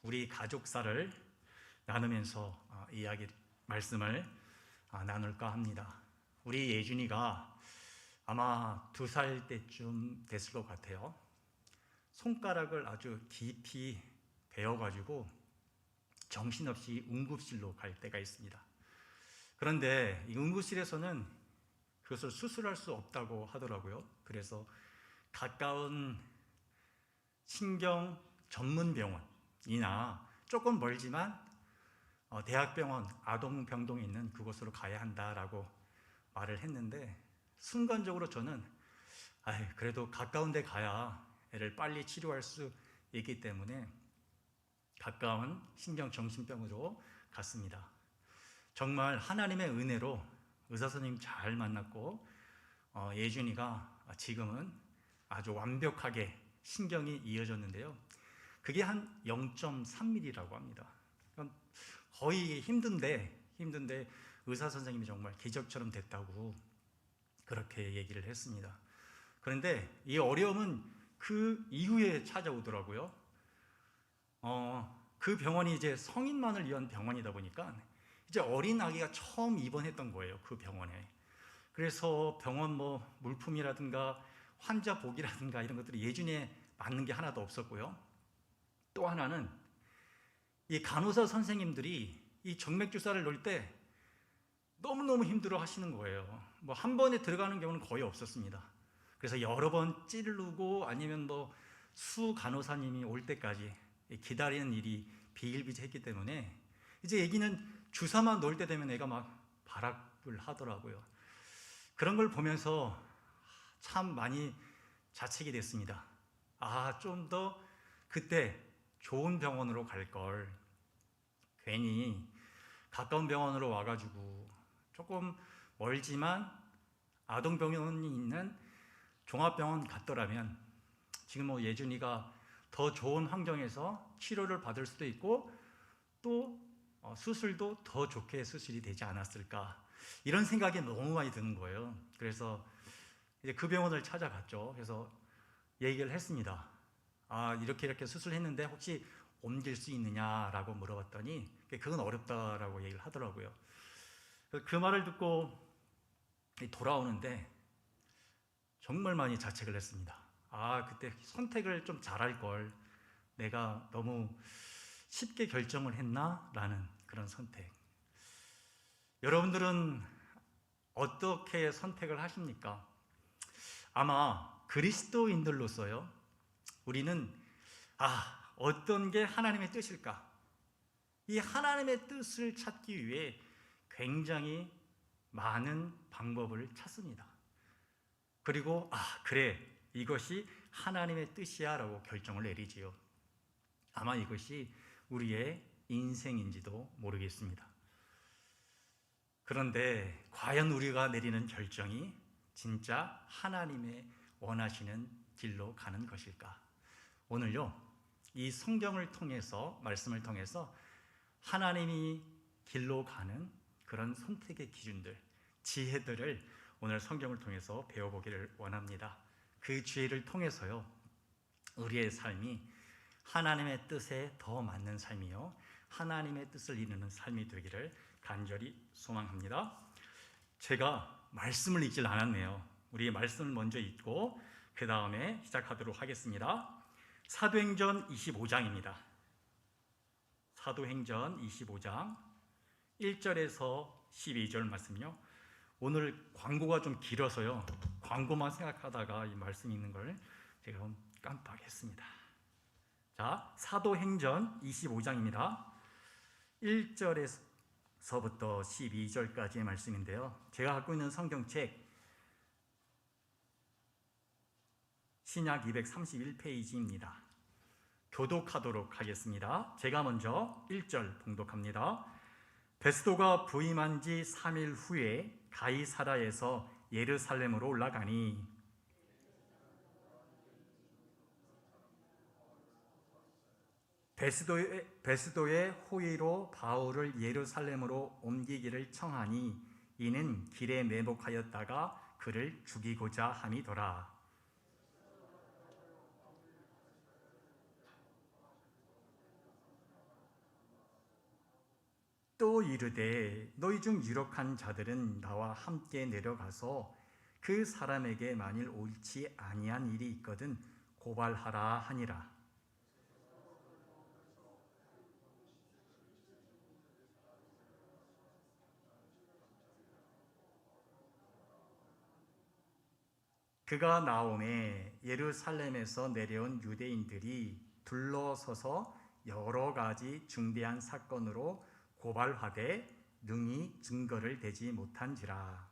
우리 가족사를 나누면서 말씀을 나눌까 합니다. 우리 예준이가 아마 2살 때쯤 됐을 것 같아요. 손가락을 아주 깊이 베어가지고 정신없이 응급실로 갈 때가 있습니다. 그런데 이 응급실에서는 그것을 수술할 수 없다고 하더라고요. 그래서 가까운 신경 전문 병원이나 조금 멀지만 대학병원, 아동병동에 있는 그곳으로 가야 한다라고 말을 했는데, 순간적으로 저는 그래도 가까운 데 가야 애를 빨리 치료할 수 있기 때문에 가까운 신경정신병으로 갔습니다. 정말 하나님의 은혜로 의사 선생님 잘 만났고 예준이가 지금은 아주 완벽하게 신경이 이어졌는데요. 그게 한 0.3mm라고 합니다. 거의 힘든데 의사 선생님이 정말 기적처럼 됐다고 그렇게 얘기를 했습니다. 그런데 이 어려움은 그 이후에 찾아오더라고요. 그 병원이 이제 성인만을 위한 병원이다 보니까 이제 어린 아기가 처음 입원했던 거예요, 그 병원에. 그래서 병원 물품이라든가 환자 복이라든가 이런 것들이 예준이에 맞는 게 하나도 없었고요. 또 하나는 이 간호사 선생님들이 이 정맥 주사를 놓을 때 너무너무 힘들어 하시는 거예요. 한 번에 들어가는 경우는 거의 없었습니다. 그래서 여러 번 찌르고 아니면 수 간호사님이 올 때까지 기다리는 일이 비일비재했기 때문에 이제 애기는 주사만 놓을 때 되면 애가 막 발악을 하더라고요. 그런 걸 보면서 참 많이 자책이 됐습니다. 좀 더 그때 좋은 병원으로 갈 걸, 괜히 가까운 병원으로 와가지고 조금 멀지만 아동병원이 있는 종합병원 갔더라면 지금 예준이가 더 좋은 환경에서 치료를 받을 수도 있고 또 수술도 더 좋게 수술이 되지 않았을까, 이런 생각이 너무 많이 드는 거예요. 그래서 이제 그 병원을 찾아갔죠. 그래서 얘기를 했습니다. 이렇게 수술했는데 혹시 옮길 수 있느냐라고 물어봤더니 그건 어렵다라고 얘기를 하더라고요. 그 말을 듣고 돌아오는데 정말 많이 자책을 했습니다. 그때 선택을 좀 잘할 걸, 내가 너무 쉽게 결정을 했나? 라는 그런 선택. 여러분들은 어떻게 선택을 하십니까? 아마 그리스도인들로서요, 우리는 어떤 게 하나님의 뜻일까? 이 하나님의 뜻을 찾기 위해 굉장히 많은 방법을 찾습니다. 그리고 그래, 이것이 하나님의 뜻이야 라고 결정을 내리지요. 아마 이것이 우리의 인생인지도 모르겠습니다. 그런데 과연 우리가 내리는 결정이 진짜 하나님의 원하시는 길로 가는 것일까? 오늘요, 이 성경을 통해서, 말씀을 통해서 하나님이 길로 가는 그런 선택의 기준들, 지혜들을 오늘 성경을 통해서 배워보기를 원합니다. 그 지혜를 통해서요, 우리의 삶이 하나님의 뜻에 더 맞는 삶이요, 하나님의 뜻을 이루는 삶이 되기를 간절히 소망합니다. 제가 말씀을 읽질 않았네요. 우리 말씀을 먼저 읽고 그 다음에 시작하도록 하겠습니다. 사도행전 25장입니다. 사도행전 25장 1절에서 12절 말씀이요. 오늘 광고가 좀 길어서요, 광고만 생각하다가 이 말씀 읽는 걸 제가 깜빡했습니다. 자, 사도행전 25장입니다. 1절에서부터 12절까지의 말씀인데요, 제가 갖고 있는 성경책 신약 231페이지입니다. 교독하도록 하겠습니다. 제가 먼저 1절 봉독합니다. 베스도가 부임한 지 3일 후에 가이사라에서 예루살렘으로 올라가니 베스도의 호의로 바울을 예루살렘으로 옮기기를 청하니 이는 길에 매복하였다가 그를 죽이고자 함이더라. 또 이르되 너희 중 유력한 자들은 나와 함께 내려가서 그 사람에게 만일 옳지 아니한 일이 있거든 고발하라 하니라. 그가 나오매 예루살렘에서 내려온 유대인들이 둘러서서 여러 가지 중대한 사건으로 고발하되 능히 증거를 대지 못한지라.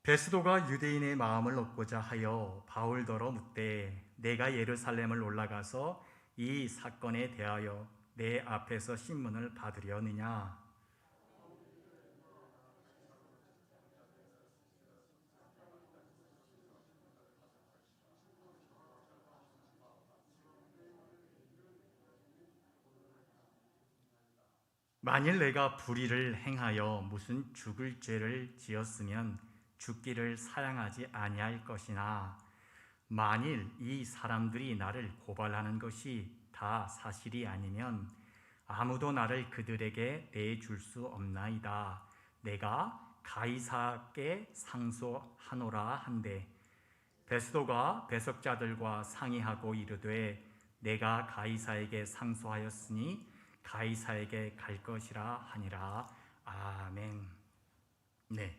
베스도가 유대인의 마음을 얻고자 하여 바울더러 묻되 내가 예루살렘을 올라가서 이 사건에 대하여 내 앞에서 신문을 받으려느냐. 만일 내가 불의를 행하여 무슨 죽을 죄를 지었으면 죽기를 사양하지 아니할 것이나 만일 이 사람들이 나를 고발하는 것이 다 사실이 아니면 아무도 나를 그들에게 내줄 수 없나이다. 내가 가이사께 상소하노라 한데 베스도가 배석자들과 상의하고 이르되 내가 가이사에게 상소하였으니 가이사에게 갈 것이라 하니라. 아멘. 네,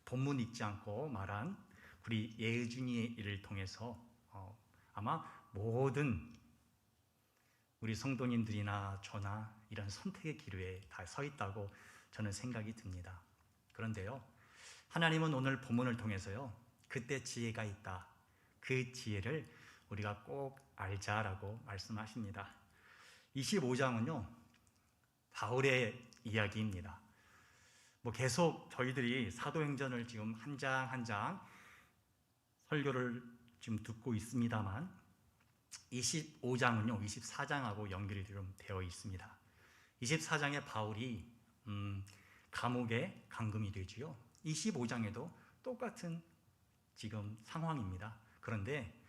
본문 읽지 않고 말한 우리 예준이의 일을 통해서 아마 모든 우리 성도님들이나 저나 이런 선택의 기로에 다 서 있다고 저는 생각이 듭니다. 그런데요, 하나님은 오늘 본문을 통해서요, 그때 지혜가 있다. 그 지혜를 우리가 꼭 알자라고 말씀하십니다. 25장은요, 바울의 이야기입니다. 계속 저희들이 사도행전을 지금 한 장 한 장 설교를 지금 듣고 있습니다만 25장은요 24장하고 연결이 좀 되어 있습니다. 24장에 바울이 감옥에 감금이 되지요. 25장에도 똑같은 지금 상황입니다. 그런데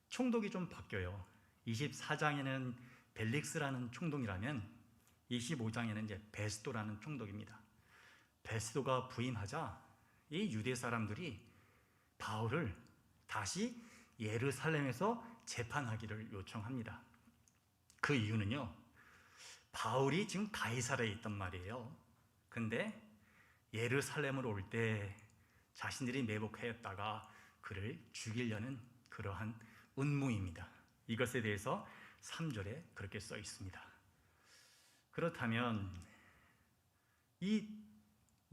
총독이 좀 바뀌어요. 24장에는 벨릭스라는 총독이라면 25장에는 이제 베스도라는 총독입니다. 베스도가 부임하자 이 유대 사람들이 바울을 다시 예루살렘에서 재판하기를 요청합니다. 그 이유는요, 바울이 지금 가이사랴에 있단 말이에요. 근데 예루살렘으로 올 때 자신들이 매복하였다가 그를 죽이려는 그러한 음모입니다. 이것에 대해서 3절에 그렇게 써 있습니다. 그렇다면 이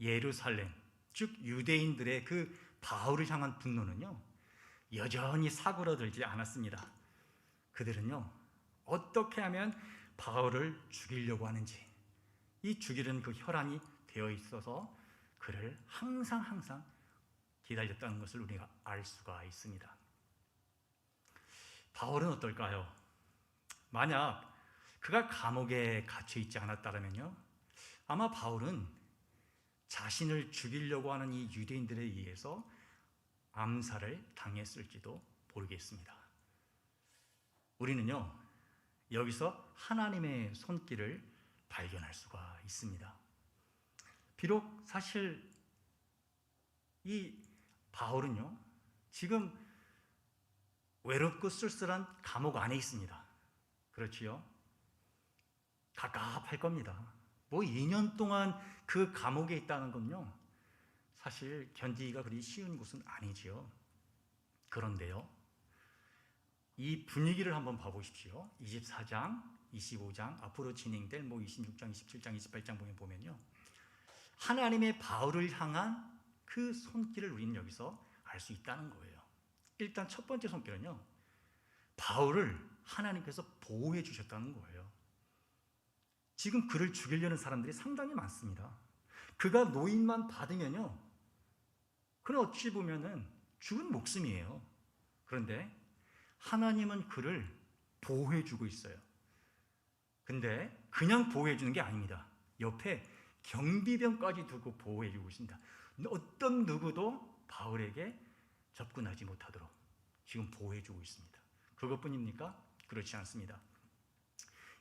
예루살렘, 즉 유대인들의 그 바울을 향한 분노는요, 여전히 사그러들지 않았습니다. 그들은요, 어떻게 하면 바울을 죽이려고 하는지, 이 죽이려는 그 혈안이 되어 있어서 그를 항상 기다렸다는 것을 우리가 알 수가 있습니다. 바울은 어떨까요? 만약 그가 감옥에 갇혀 있지 않았다면요, 아마 바울은 자신을 죽이려고 하는 이 유대인들에 의해서 암살을 당했을지도 모르겠습니다. 우리는요, 여기서 하나님의 손길을 발견할 수가 있습니다. 비록 사실 이 바울은요, 지금 외롭고 쓸쓸한 감옥 안에 있습니다. 그렇지요? 갑갑할 겁니다. 2년 동안 그 감옥에 있다는 건요, 사실 견디기가 그리 쉬운 곳은 아니지요. 그런데요, 이 분위기를 한번 봐보십시오. 24장, 25장, 앞으로 진행될 26장, 27장, 28장 보면요, 하나님의 바울을 향한 그 손길을 우리는 여기서 알 수 있다는 거예요. 일단 첫 번째 손길은요, 바울을 하나님께서 보호해 주셨다는 거예요. 지금 그를 죽이려는 사람들이 상당히 많습니다. 그가 노임만 받으면요, 그는 어찌 보면은 죽은 목숨이에요. 그런데 하나님은 그를 보호해 주고 있어요. 근데 그냥 보호해 주는 게 아닙니다. 옆에 경비병까지 두고 보호해주고 있습니다. 어떤 누구도 바울에게 접근하지 못하도록 지금 보호해주고 있습니다. 그것뿐입니까? 그렇지 않습니다.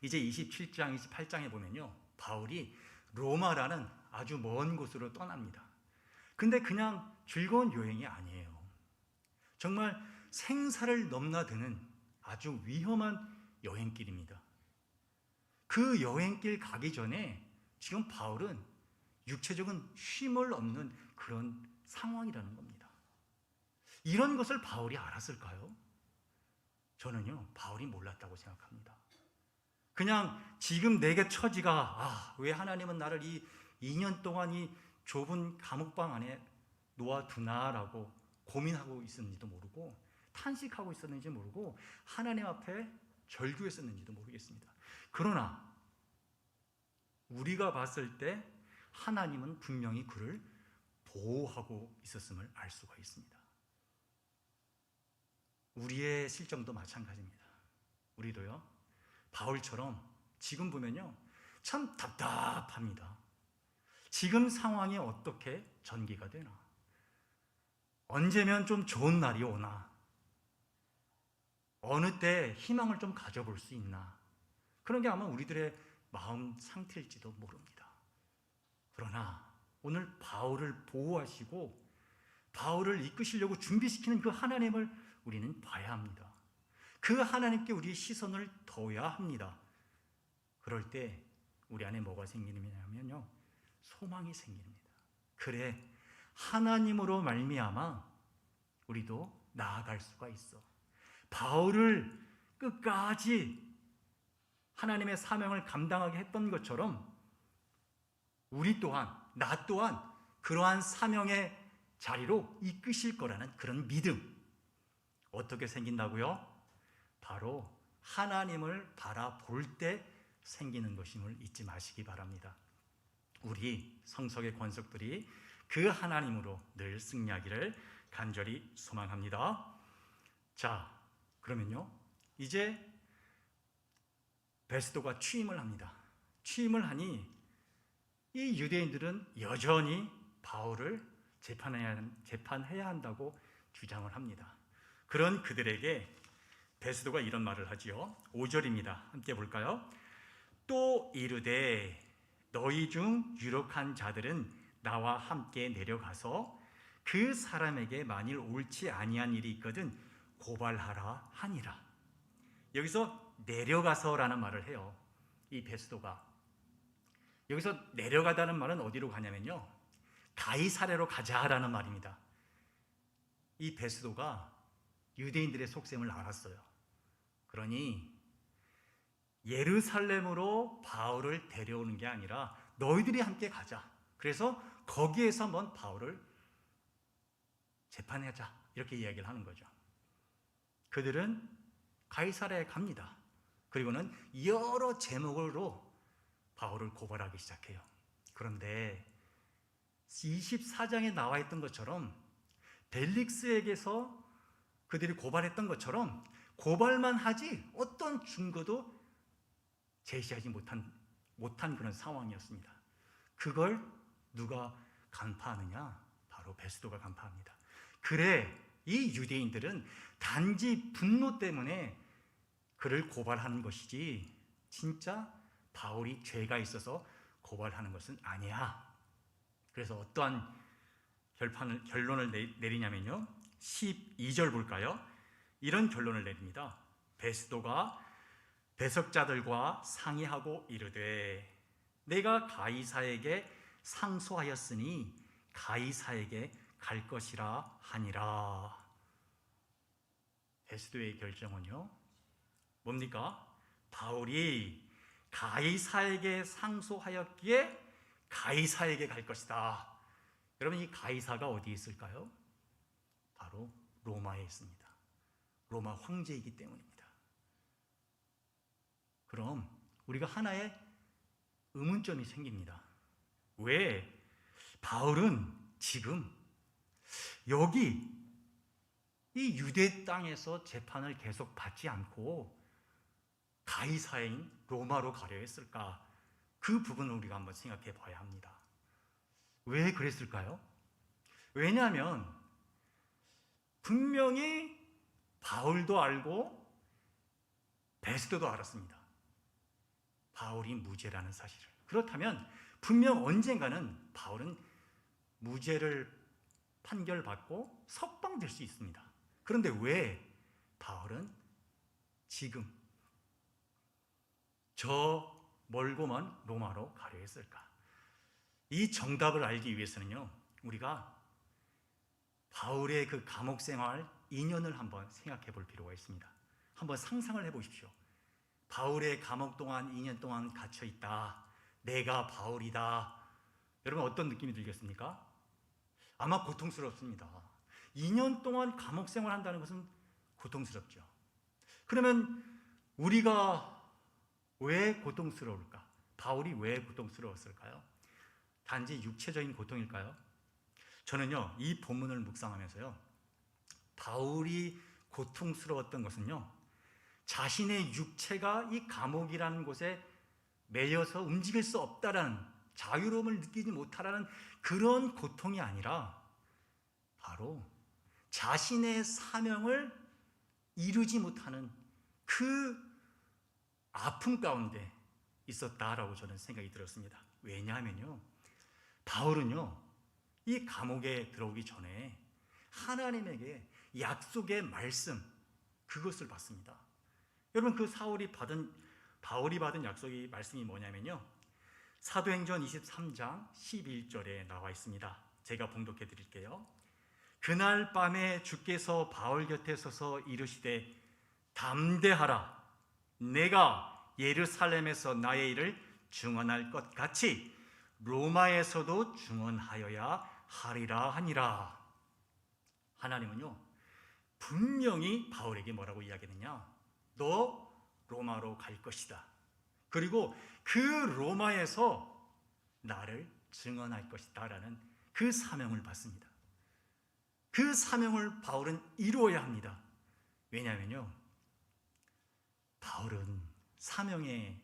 이제 27장, 28장에 보면요, 바울이 로마라는 아주 먼 곳으로 떠납니다. 근데 그냥 즐거운 여행이 아니에요. 정말 생사를 넘나드는 아주 위험한 여행길입니다. 그 여행길 가기 전에 지금 바울은 육체적인 쉼을 얻는 그런 상황이라는 겁니다. 이런 것을 바울이 알았을까요? 저는요, 바울이 몰랐다고 생각합니다. 그냥 지금 내게 처지가 왜 하나님은 나를 이 2년 동안 이 좁은 감옥방 안에 놓아두나라고 고민하고 있었는지도 모르고 탄식하고 있었는지 모르고 하나님 앞에 절규했었는지도 모르겠습니다. 그러나 우리가 봤을 때 하나님은 분명히 그를 보호하고 있었음을 알 수가 있습니다. 우리의 실정도 마찬가지입니다. 우리도요, 바울처럼 지금 보면요, 참 답답합니다. 지금 상황이 어떻게 전개가 되나? 언제면 좀 좋은 날이 오나? 어느 때 희망을 좀 가져볼 수 있나? 그런 게 아마 우리들의 마음 상태일지도 모릅니다. 그러나 오늘 바울을 보호하시고 바울을 이끄시려고 준비시키는 그 하나님을 우리는 봐야 합니다. 그 하나님께 우리의 시선을 둬야 합니다. 그럴 때 우리 안에 뭐가 생기느냐면요, 소망이 생깁니다. 그래, 하나님으로 말미암아 우리도 나아갈 수가 있어. 바울을 끝까지 하나님의 사명을 감당하게 했던 것처럼 우리 또한, 나 또한 그러한 사명의 자리로 이끄실 거라는 그런 믿음. 어떻게 생긴다고요? 바로 하나님을 바라볼 때 생기는 것임을 잊지 마시기 바랍니다. 우리 성석의 권속들이 그 하나님으로 늘 승리하기를 간절히 소망합니다. 자, 그러면요, 이제 베스도가 취임을 합니다. 취임을 하니 이 유대인들은 여전히 바울을 재판해야 한다고 주장을 합니다. 그런 그들에게 베스도가 이런 말을 하지요. 5절입니다. 함께 볼까요? 또 이르되 너희 중 유력한 자들은 나와 함께 내려가서 그 사람에게 만일 옳지 아니한 일이 있거든 고발하라 하니라. 여기서 내려가서라는 말을 해요. 이 베스도가. 여기서 내려가다는 말은 어디로 가냐면요, 가이사랴로 가자라는 말입니다. 이 베스도가 유대인들의 속셈을 알았어요. 그러니 예루살렘으로 바울을 데려오는 게 아니라 너희들이 함께 가자. 그래서 거기에서 한번 바울을 재판하자, 이렇게 이야기를 하는 거죠. 그들은 가이사랴에 갑니다. 그리고는 여러 제목으로 바울을 고발하기 시작해요. 그런데 24장에 나와 있던 것처럼 벨릭스에게서 그들이 고발했던 것처럼 고발만 하지 어떤 증거도 제시하지 못한 그런 상황이었습니다. 그걸 누가 간파하느냐? 바로 베스도가 간파합니다. 그래, 이 유대인들은 단지 분노 때문에 그를 고발하는 것이지 진짜 바울이 죄가 있어서 고발하는 것은 아니야. 그래서 어떠한 결론을 내리냐면요, 12절 볼까요? 이런 결론을 내립니다. 베스도가 배석자들과 상의하고 이르되 내가 가이사에게 상소하였으니 가이사에게 갈 것이라 하니라. 베스도의 결정은요, 뭡니까? 바울이 가이사에게 상소하였기에 가이사에게 갈 것이다. 여러분, 이 가이사가 어디 있을까요? 바로 로마에 있습니다. 로마 황제이기 때문입니다. 그럼 우리가 하나의 의문점이 생깁니다. 왜 바울은 지금 여기 이 유대 땅에서 재판을 계속 받지 않고 가이사인 로마로 가려 했을까? 그 부분을 우리가 한번 생각해 봐야 합니다. 왜 그랬을까요? 왜냐하면 분명히 바울도 알고 베스도도 알았습니다. 바울이 무죄라는 사실을. 그렇다면 분명 언젠가는 바울은 무죄를 판결받고 석방될 수 있습니다. 그런데 왜 바울은 지금 저 멀고 먼 로마로 가려 했을까? 이 정답을 알기 위해서는요, 우리가 바울의 그 감옥 생활 2년을 한번 생각해 볼 필요가 있습니다. 한번 상상을 해 보십시오. 바울의 감옥 동안 2년 동안 갇혀 있다. 내가 바울이다. 여러분 어떤 느낌이 들겠습니까? 아마 고통스럽습니다. 2년 동안 감옥 생활한다는 것은 고통스럽죠. 그러면 우리가 왜 고통스러울까? 바울이 왜 고통스러웠을까요? 단지 육체적인 고통일까요? 저는요, 이 본문을 묵상하면서요, 바울이 고통스러웠던 것은요, 자신의 육체가 이 감옥이라는 곳에 매여서 움직일 수 없다라는, 자유로움을 느끼지 못하라는 그런 고통이 아니라 바로 자신의 사명을 이루지 못하는 그 아픔 가운데 있었다라고 저는 생각이 들었습니다. 왜냐하면요, 바울은요, 이 감옥에 들어오기 전에 하나님에게 약속의 말씀, 그것을 받습니다. 여러분, 그 바울이 받은 약속의 말씀이 뭐냐면요, 사도행전 23장 11절에 나와 있습니다. 제가 봉독해 드릴게요. 그날 밤에 주께서 바울 곁에 서서 이르시되 담대하라. 내가 예루살렘에서 나의 일을 증언할 것 같이 로마에서도 증언하여야 하리라 하니라. 하나님은요, 분명히 바울에게 뭐라고 이야기했느냐? 너 로마로 갈 것이다. 그리고 그 로마에서 나를 증언할 것이다 라는 그 사명을 받습니다. 그 사명을 바울은 이루어야 합니다. 왜냐하면요, 바울은 사명의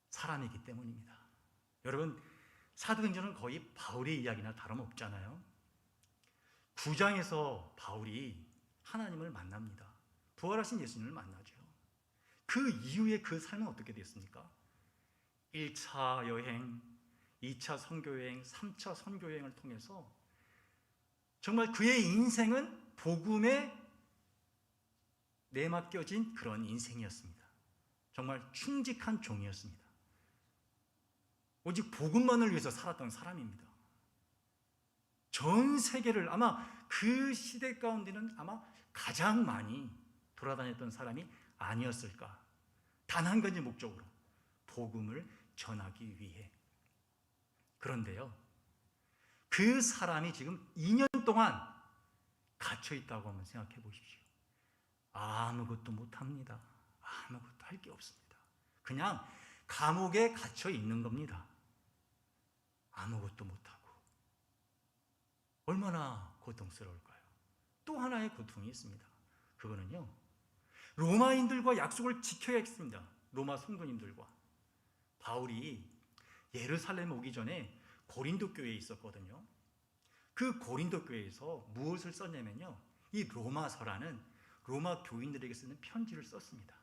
사람이기 때문입니다. 여러분, 사도행전은 거의 바울의 이야기나 다름없잖아요. 9장에서 바울이 하나님을 만납니다. 부활하신 예수님을 만나죠. 그 이후에 그 삶은 어떻게 됐습니까? 1차 여행, 2차 선교여행, 3차 선교여행을 통해서 정말 그의 인생은 복음에 내맡겨진 그런 인생이었습니다. 정말 충직한 종이었습니다. 오직 복음만을 위해서 살았던 사람입니다. 전 세계를 아마 그 시대 가운데는 아마 가장 많이 돌아다녔던 사람이 아니었을까. 단 한 가지 목적으로 복음을 전하기 위해. 그런데요, 그 사람이 지금 2년 동안 갇혀 있다고 한번 생각해 보십시오. 아무것도 못합니다. 아무것도 할 게 없습니다. 그냥 감옥에 갇혀 있는 겁니다. 아무것도 못하고. 얼마나 고통스러울까요? 또 하나의 고통이 있습니다. 그거는요, 로마인들과 약속을 지켜야겠습니다. 로마 성도님들과. 바울이 예루살렘 오기 전에 고린도 교회에 있었거든요. 그 고린도 교회에서 무엇을 썼냐면요, 이 로마서라는 로마 교인들에게 쓰는 편지를 썼습니다.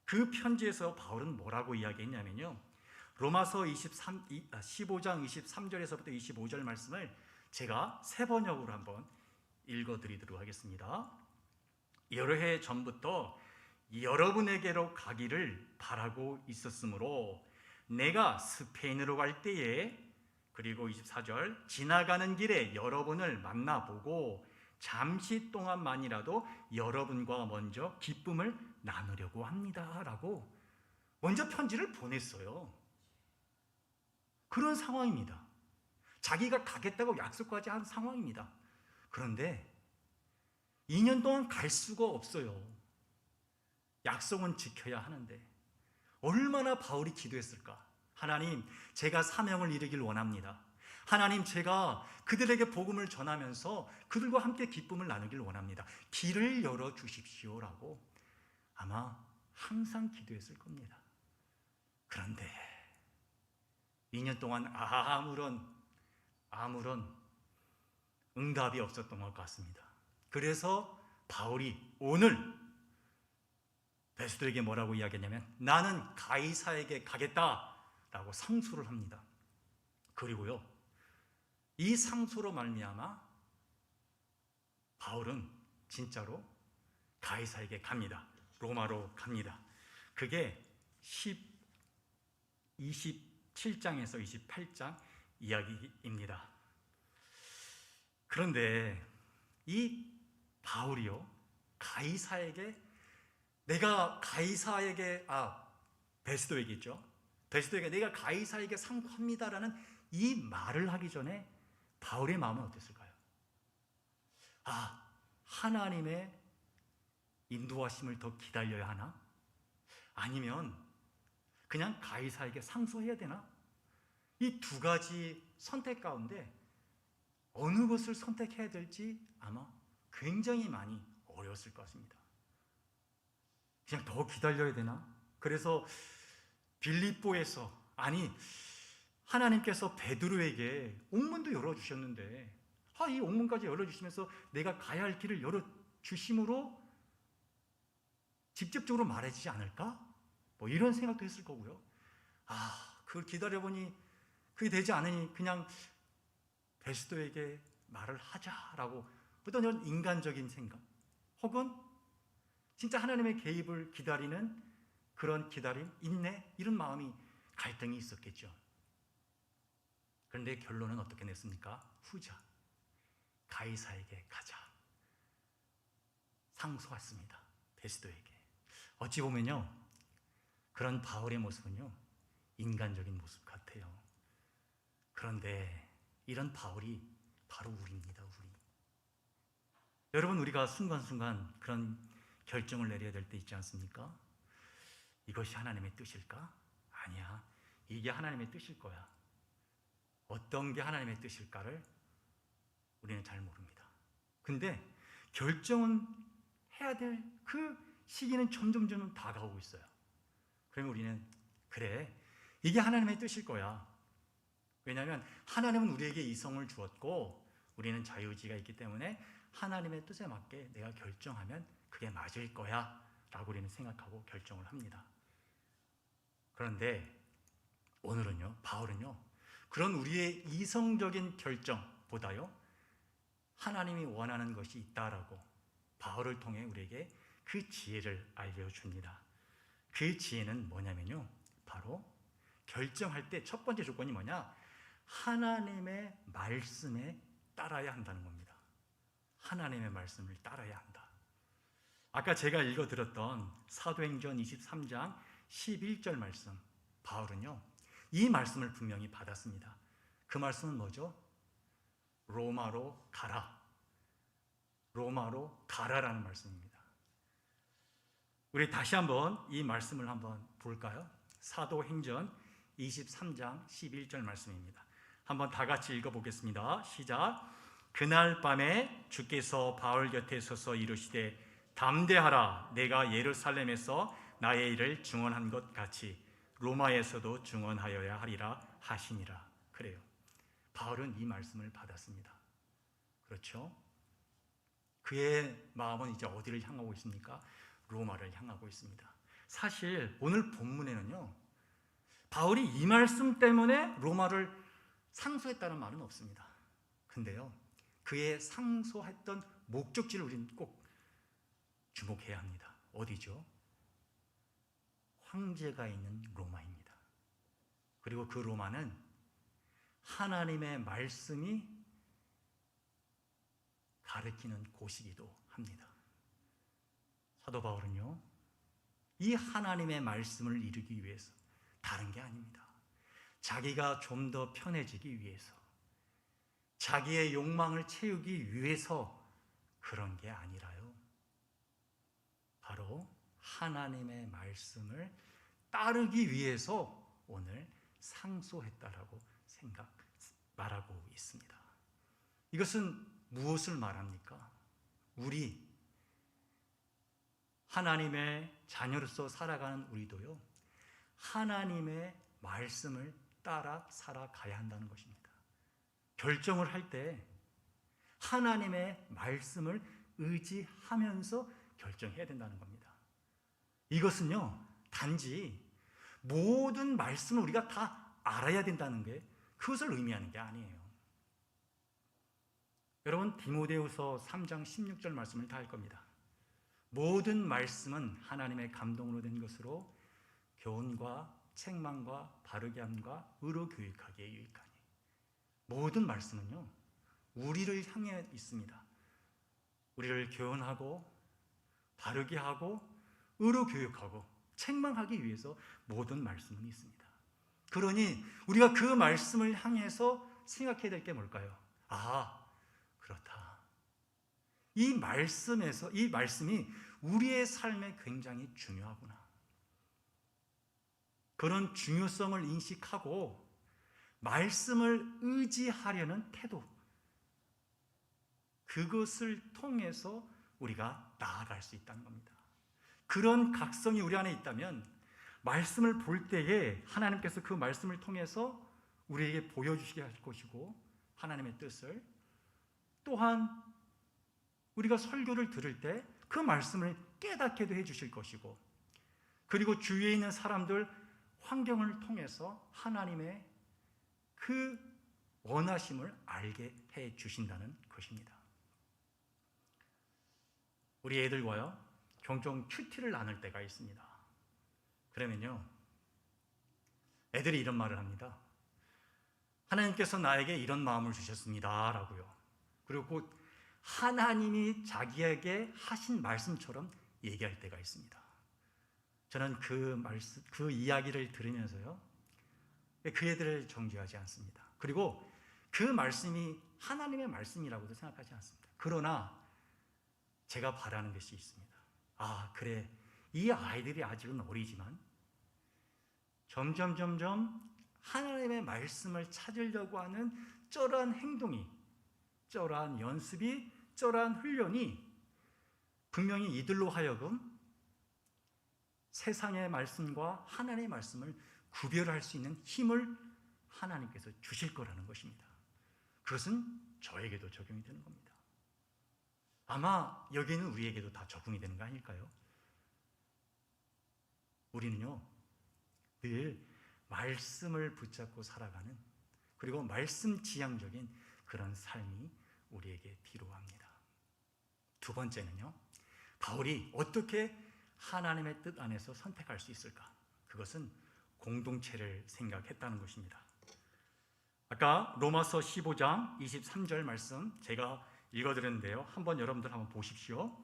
그 편지에서 바울은 뭐라고 이야기했냐면요, 로마서 15장 23절에서부터 25절 말씀을 제가 세 번역으로 한번 읽어드리도록 하겠습니다. 여러 해 전부터 여러분에게로 가기를 바라고 있었으므로 내가 스페인으로 갈 때에, 그리고 24절, 지나가는 길에 여러분을 만나보고 잠시 동안만이라도 여러분과 먼저 기쁨을 나누려고 합니다 라고 먼저 편지를 보냈어요. 그런 상황입니다. 자기가 가겠다고 약속까지 한 상황입니다. 그런데 2년 동안 갈 수가 없어요. 약속은 지켜야 하는데 얼마나 바울이 기도했을까? 하나님, 제가 사명을 이루길 원합니다. 하나님, 제가 그들에게 복음을 전하면서 그들과 함께 기쁨을 나누길 원합니다. 길을 열어주십시오라고 아마 항상 기도했을 겁니다. 그런데 2년 동안 아무런 응답이 없었던 것 같습니다. 그래서 바울이 오늘 베스도에게 뭐라고 이야기했냐면 나는 가이사에게 가겠다라고 상소를 합니다. 그리고요, 이 상소로 말미암아 바울은 진짜로 가이사에게 갑니다. 로마로 갑니다. 그게 27장에서 28장 이야기입니다. 그런데 이 바울이요, 베스도에게 있죠. 베스도에게 내가 가이사에게 상고합니다라는 이 말을 하기 전에 바울의 마음은 어땠을까요? 하나님의 인도하심을 더 기다려야 하나? 아니면 그냥 가이사에게 상소해야 되나? 이 두 가지 선택 가운데 어느 것을 선택해야 될지 아마 굉장히 많이 어려웠을 것 같습니다. 그냥 더 기다려야 되나? 그래서 빌립보에서 하나님께서 베드로에게 옥문도 열어주셨는데 이 옥문까지 열어주시면서 내가 가야 할 길을 열어주심으로 직접적으로 말해지지 않을까? 이런 생각도 했을 거고요. 그걸 기다려보니 그게 되지 않으니 그냥 베스도에게 말을 하자라고 어떤 이런 인간적인 생각 혹은 진짜 하나님의 개입을 기다리는 그런 기다림, 인내 이런 마음이 갈등이 있었겠죠. 그런데 결론은 어떻게 냈습니까? 후자, 가이사에게 가자 상소했습니다. 베스도에게. 어찌 보면요, 그런 바울의 모습은요 인간적인 모습 같아요. 그런데 이런 바울이 바로 우리입니다. 여러분, 우리가 순간순간 그런 결정을 내려야 될 때 있지 않습니까? 이것이 하나님의 뜻일까? 아니야, 이게 하나님의 뜻일 거야. 어떤 게 하나님의 뜻일까를 우리는 잘 모릅니다. 근데 결정은 해야 될 그 시기는 점점 다가오고 있어요. 그러면 우리는 그래, 이게 하나님의 뜻일 거야. 왜냐하면 하나님은 우리에게 이성을 주었고 우리는 자유의지가 있기 때문에 하나님의 뜻에 맞게 내가 결정하면 그게 맞을 거야 라고 우리는 생각하고 결정을 합니다. 그런데 오늘은요, 바울은요, 그런 우리의 이성적인 결정보다요 하나님이 원하는 것이 있다라고 바울을 통해 우리에게 그 지혜를 알려줍니다. 그 지혜는 뭐냐면요, 바로 결정할 때 첫 번째 조건이 뭐냐? 하나님의 말씀에 따라야 한다는 겁니다. 하나님의 말씀을 따라야 한다. 아까 제가 읽어드렸던 사도행전 23장 11절 말씀, 바울은요 이 말씀을 분명히 받았습니다. 그 말씀은 뭐죠? 로마로 가라라는 말씀입니다. 우리 다시 한번 이 말씀을 한번 볼까요? 사도행전 23장 11절 말씀입니다. 한번 다 같이 읽어보겠습니다. 시작. 그날 밤에 주께서 바울 곁에 서서 이르시되 담대하라, 내가 예루살렘에서 나의 일을 증언한 것 같이 로마에서도 증언하여야 하리라 하시니라. 그래요. 바울은 이 말씀을 받았습니다. 그렇죠? 그의 마음은 이제 어디를 향하고 있습니까? 로마를 향하고 있습니다. 사실 오늘 본문에는요, 바울이 이 말씀 때문에 로마를 상소했다는 말은 없습니다. 근데요, 그의 상소했던 목적지를 우리는 꼭 주목해야 합니다. 어디죠? 황제가 있는 로마입니다. 그리고 그 로마는 하나님의 말씀이 가르치는 곳이기도 합니다. 사도 바울은요, 이 하나님의 말씀을 이루기 위해서 다른 게 아닙니다. 자기가 좀 더 편해지기 위해서, 자기의 욕망을 채우기 위해서 그런 게 아니라요, 바로 하나님의 말씀을 따르기 위해서 오늘 상소했다라고 말하고 있습니다. 이것은 무엇을 말합니까? 우리 하나님의 자녀로서 살아가는 우리도요, 하나님의 말씀을 따라 살아가야 한다는 것입니다. 결정을 할 때 하나님의 말씀을 의지하면서 결정해야 된다는 겁니다. 이것은요, 단지 모든 말씀을 우리가 다 알아야 된다는 게 그것을 의미하는 게 아니에요. 여러분, 디모데후서 3장 16절 말씀을 다 할 겁니다. 모든 말씀은 하나님의 감동으로 된 것으로 교훈과 책망과 바르게 함과 의로 교육하기에 유익하니. 모든 말씀은요, 우리를 향해 있습니다. 우리를 교훈하고 바르게 하고 의로 교육하고 책망하기 위해서 모든 말씀은 있습니다. 그러니 우리가 그 말씀을 향해서 생각해야 될 게 뭘까요? 아, 그렇다. 이 말씀이 우리의 삶에 굉장히 중요하구나. 그런 중요성을 인식하고 말씀을 의지하려는 태도, 그것을 통해서 우리가 나아갈 수 있다는 겁니다. 그런 각성이 우리 안에 있다면 말씀을 볼 때에 하나님께서 그 말씀을 통해서 우리에게 보여주시게 할 것이고, 하나님의 뜻을, 또한 우리가 설교를 들을 때 그 말씀을 깨닫게도 해주실 것이고, 그리고 주위에 있는 사람들, 환경을 통해서 하나님의 그 원하심을 알게 해 주신다는 것입니다. 우리 애들과요, 종종 큐티를 나눌 때가 있습니다. 그러면요, 애들이 이런 말을 합니다. 하나님께서 나에게 이런 마음을 주셨습니다 라고요. 그리고 곧 하나님이 자기에게 하신 말씀처럼 얘기할 때가 있습니다. 저는 그 이야기를 들으면서요, 그 애들을 정죄하지 않습니다. 그리고 그 말씀이 하나님의 말씀이라고도 생각하지 않습니다. 그러나 제가 바라는 것이 있습니다. 아, 그래, 이 아이들이 아직은 어리지만 점점 하나님의 말씀을 찾으려고 하는 쩌러한 행동이, 쩌러한 연습이, 쩌러한 훈련이 분명히 이들로 하여금 세상의 말씀과 하나님의 말씀을 구별할 수 있는 힘을 하나님께서 주실 거라는 것입니다. 그것은 저에게도 적용이 되는 겁니다. 아마 여기는 우리에게도 다 적용이 되는 거 아닐까요? 우리는요, 늘 말씀을 붙잡고 살아가는, 그리고 말씀 지향적인 그런 삶이 우리에게 필요합니다. 두 번째는요, 바울이 어떻게 하나님의 뜻 안에서 선택할 수 있을까? 그것은 공동체를 생각했다는 것입니다. 아까 로마서 15장 23절 말씀 제가 읽어드렸는데요, 한번 여러분들 한번 보십시오.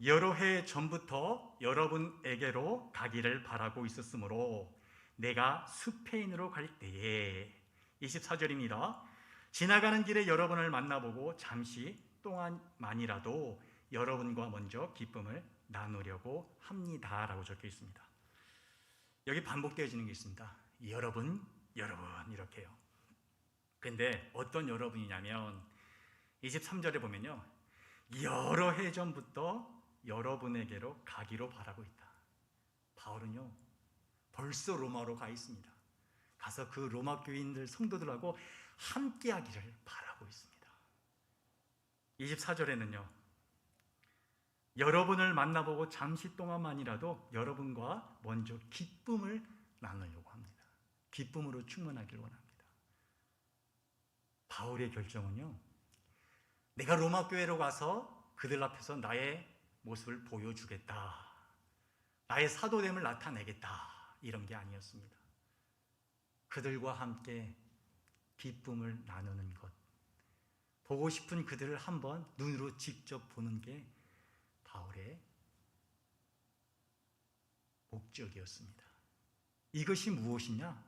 여러 해 전부터 여러분에게로 가기를 바라고 있었으므로 내가 스페인으로 갈 때에, 24절입니다. 지나가는 길에 여러분을 만나보고 잠시 동안만이라도 여러분과 먼저 기쁨을 나누려고 합니다 라고 적혀 있습니다. 여기 반복되어지는 게 있습니다. 여러분 이렇게요. 근데 어떤 여러분이냐면 23절에 보면요, 여러 해 전부터 여러분에게로 가기로 바라고 있다. 바울은요, 벌써 로마로 가 있습니다. 가서 그 로마 교인들, 성도들하고 함께 하기를 바라고 있습니다. 24절에는요, 여러분을 만나보고 잠시 동안만이라도 여러분과 먼저 기쁨을 나누려고 합니다. 기쁨으로 충만하길 원합니다. 바울의 결정은요, 내가 로마 교회로 가서 그들 앞에서 나의 모습을 보여주겠다, 나의 사도됨을 나타내겠다, 이런 게 아니었습니다. 그들과 함께 기쁨을 나누는 것, 보고 싶은 그들을 한번 눈으로 직접 보는 게 바울의 목적이었습니다. 이것이 무엇이냐?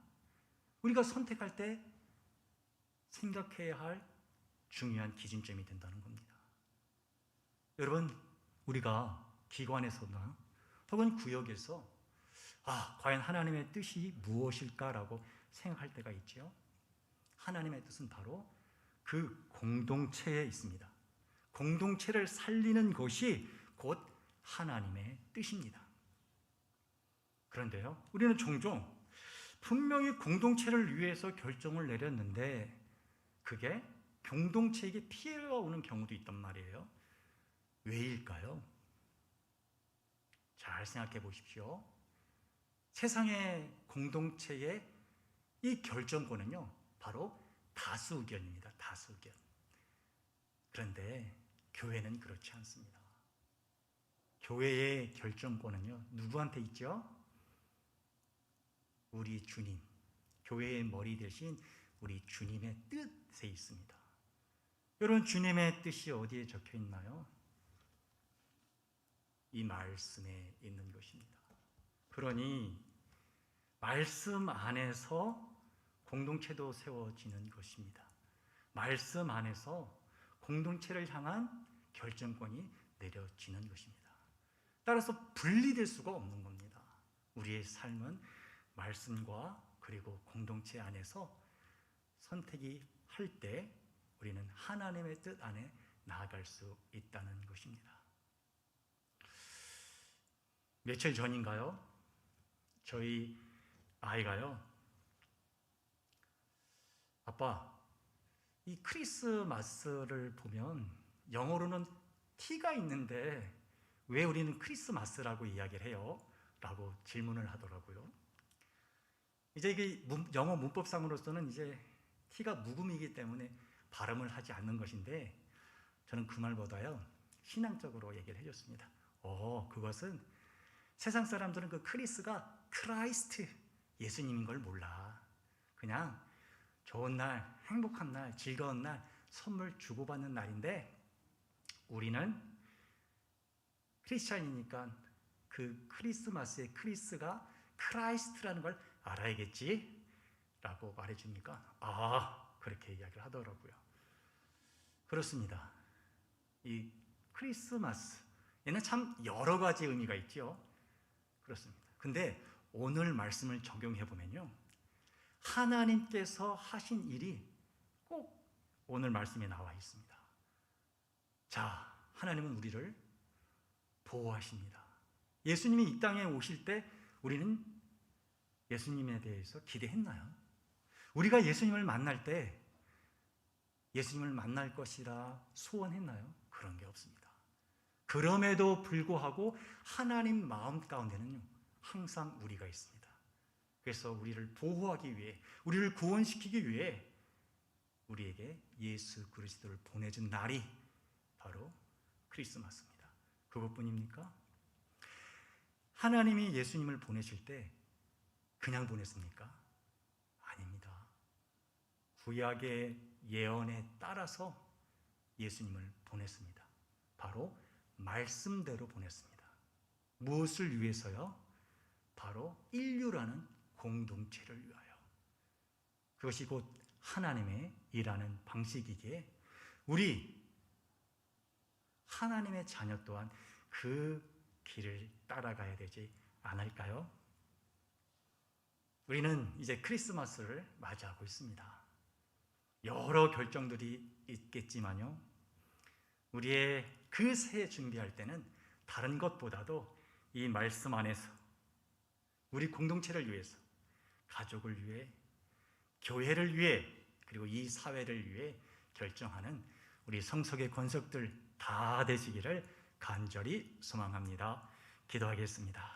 우리가 선택할 때 생각해야 할 중요한 기준점이 된다는 겁니다. 여러분, 우리가 기관에서나 혹은 구역에서 과연 하나님의 뜻이 무엇일까라고 생각할 때가 있죠. 하나님의 뜻은 바로 그 공동체에 있습니다. 공동체를 살리는 것이 곧 하나님의 뜻입니다. 그런데요, 우리는 종종 분명히 공동체를 위해서 결정을 내렸는데 그게 공동체에게 피해가 오는 경우도 있단 말이에요. 왜일까요? 잘 생각해 보십시오. 세상의 공동체의 이 결정권은요, 바로 다수 의견입니다. 다수 의견. 그런데 교회는 그렇지 않습니다. 교회의 결정권은요, 누구한테 있죠? 우리 주님, 교회의 머리 대신 우리 주님의 뜻에 있습니다. 여러분, 주님의 뜻이 어디에 적혀 있나요? 이 말씀에 있는 것입니다. 그러니 말씀 안에서 공동체도 세워지는 것입니다. 말씀 안에서 공동체를 향한 결정권이 내려지는 것입니다. 따라서 분리될 수가 없는 겁니다. 우리의 삶은 말씀과 그리고 공동체 안에서 선택이 할 때 우리는 하나님의 뜻 안에 나아갈 수 있다는 것입니다. 며칠 전인가요? 저희 아이가요, 아빠, 이 크리스마스를 보면 영어로는 T가 있는데 왜 우리는 크리스마스라고 이야기를 해요? 라고 질문을 하더라고요. 이제 이게 영어 문법상으로서는 이제 T가 묵음이기 때문에 발음을 하지 않는 것인데 저는 그 말보다요, 신앙적으로 얘기를 해줬습니다. 그것은 세상 사람들은 그 크리스가 크라이스트, 예수님인 걸 몰라. 그냥 좋은 날, 행복한 날, 즐거운 날, 선물 주고받는 날인데 우리는 크리스찬이니까 그 크리스마스의 크리스가 크라이스트라는 걸 알아야겠지? 라고 말해주니까 그렇게 이야기를 하더라고요. 그렇습니다. 이 크리스마스, 얘는 참 여러 가지 의미가 있죠. 그렇습니다. 근데 오늘 말씀을 적용해 보면요, 하나님께서 하신 일이 꼭 오늘 말씀에 나와 있습니다. 자, 하나님은 우리를 보호하십니다. 예수님이 이 땅에 오실 때 우리는 예수님에 대해서 기대했나요? 우리가 예수님을 만날 때 예수님을 만날 것이라 소원했나요? 그런 게 없습니다. 그럼에도 불구하고 하나님 마음 가운데는 항상 우리가 있습니다. 그래서 우리를 보호하기 위해, 우리를 구원시키기 위해 우리에게 예수 그리스도를 보내준 날이 바로 크리스마스입니다. 그것뿐입니까? 하나님이 예수님을 보내실 때 그냥 보냈습니까? 아닙니다. 구약의 예언에 따라서 예수님을 보냈습니다. 바로 말씀대로 보냈습니다. 무엇을 위해서요? 바로 인류라는 공동체를 위하여. 그것이 곧 하나님의 일하는 방식이기에 우리 하나님의 자녀 또한 그 길을 따라가야 되지 않을까요? 우리는 이제 크리스마스를 맞이하고 있습니다. 여러 결정들이 있겠지만요, 우리의 그 새해 준비할 때는 다른 것보다도 이 말씀 안에서 우리 공동체를 위해서, 가족을 위해, 교회를 위해, 그리고 이 사회를 위해 결정하는 우리 성석의 권속들 다 되시기를 간절히 소망합니다. 기도하겠습니다.